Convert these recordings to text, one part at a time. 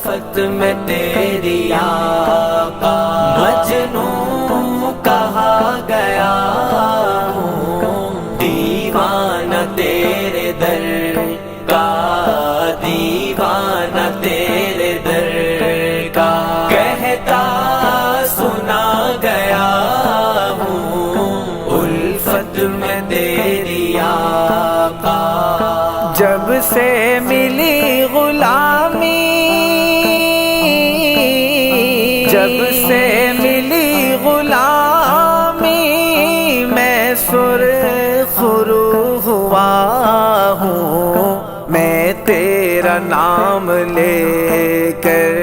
الفت میں تیری آقا مجنوں کہا گیا ہوں، دیوانہ تیرے در کا، دیوانہ تیرے در کا، کہتا سنا گیا ہوں، الفت میں تیری آقا۔ جب سے ملی غلامی، جب سے ملی غلامی، میں سرخ رو ہوا ہوں، میں تیرا نام لے کر،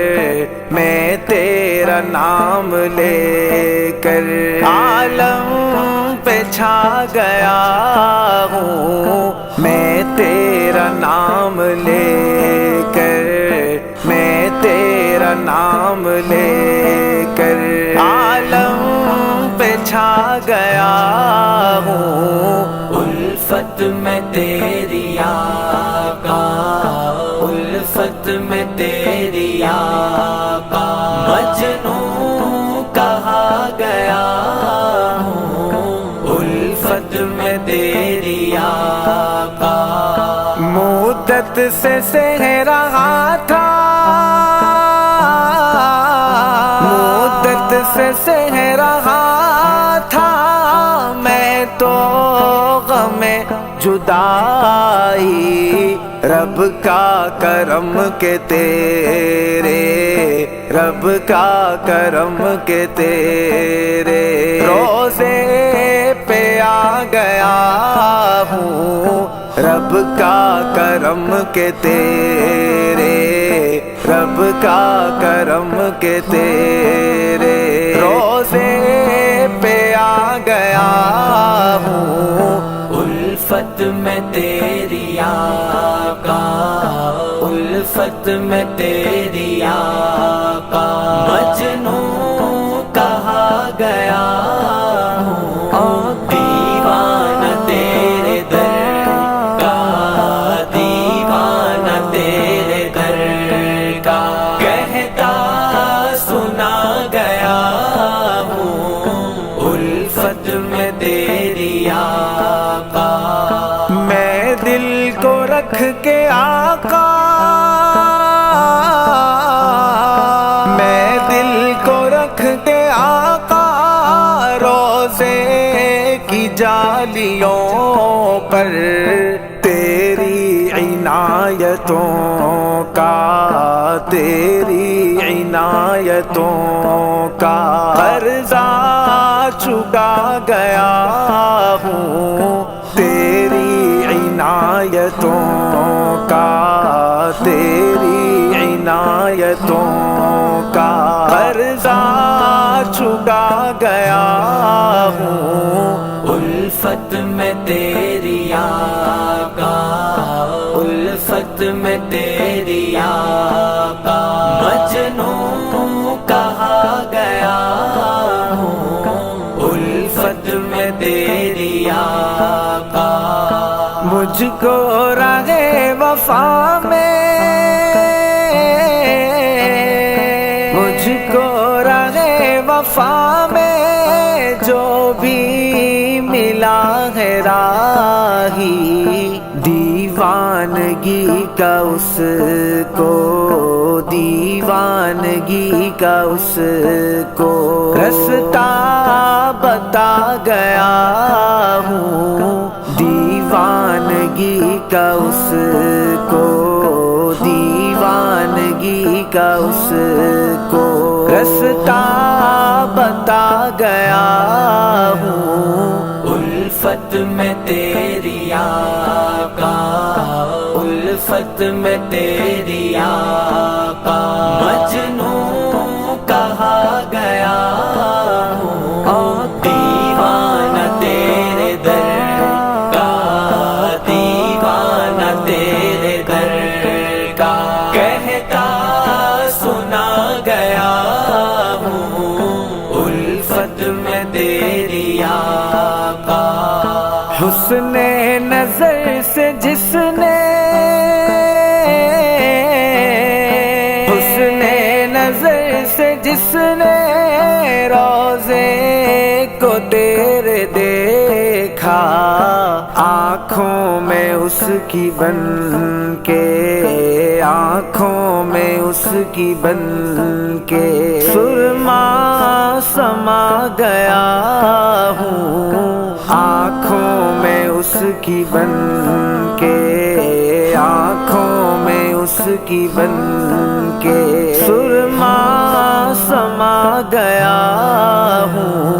میں تیرا نام لے کر عالم پہ چھا گیا ہوں، میں تیرا نام لے کر، میں تیرا نام لے کر عالم پہ چھا گیا ہوں، الفت میں تیری آقا، الفت میں تیری آقا مجنوں کہا گیا ہوں، الفت میں تیری آقا۔ مدت سے سہ رہا تھا، مدت سے سہ رہا تھا میں تو غم جدائی، رب کا کرم کے تیرے، رب کا کرم کے تیرے روزے پہ آ گیا ہوں، رب کا کرم کے تیرے، رب کا کرم کے تیرے روزے پہ آ گیا ہوں، الفت میں تیری آقا، الفت میں تیری آقا مجنوں کہا گیا ہوں، دیوانہ تیرے در کا، دیوانہ تیرے در کا، کہتا سنا گیا ہوں، الفت میں تیری آقا۔ میں دل کو رکھ کے آقا، میں دل کو رکھ کے آقا روزے کی جالیوں پر تیری عنایتوں کا، تیری عنایتوں کا قرضہ چکا گیا ہوں، تیری عنایتوں کا، تیری عنایتوں کا قرضہ چکا گیا ہوں، الفت میں تیری آقا، الفت میں تیری آقا مجنوں کہا گیا ہوں، الفت میں تیری آقا۔ مجھ کو راہ وفا میں، مجھ کو راہ وفا میں جو بھی ملا ہے راہی، دیوانگی کا اس کو، دیوانگی کا اس کو رستہ بتا گیا ہوں، دیوانگی کا اس کو، دیوانگی کا اس کو رستہ بتا گیا ہوں، الفت میں تیری آقا، الفت میں تیری آقا مجنوں کہا گیا ہوں، دیوانہ تیرے در کا، دیوانہ تیرے در کا، کہتا سنا گیا ہوں، الفت میں تیری آقا۔ حسن نظر سے جس نے، حسن نظر سے جس نے روزے کو تیرے دیکھا، آنکھوں میں اس کی بن کے، آنکھوں میں اس کی بن کے سرما سما گیا ہوں، آنکھوں میں اس کی بن کے، آنکھوں میں اس کی بن کے سرما سما گیا ہوں۔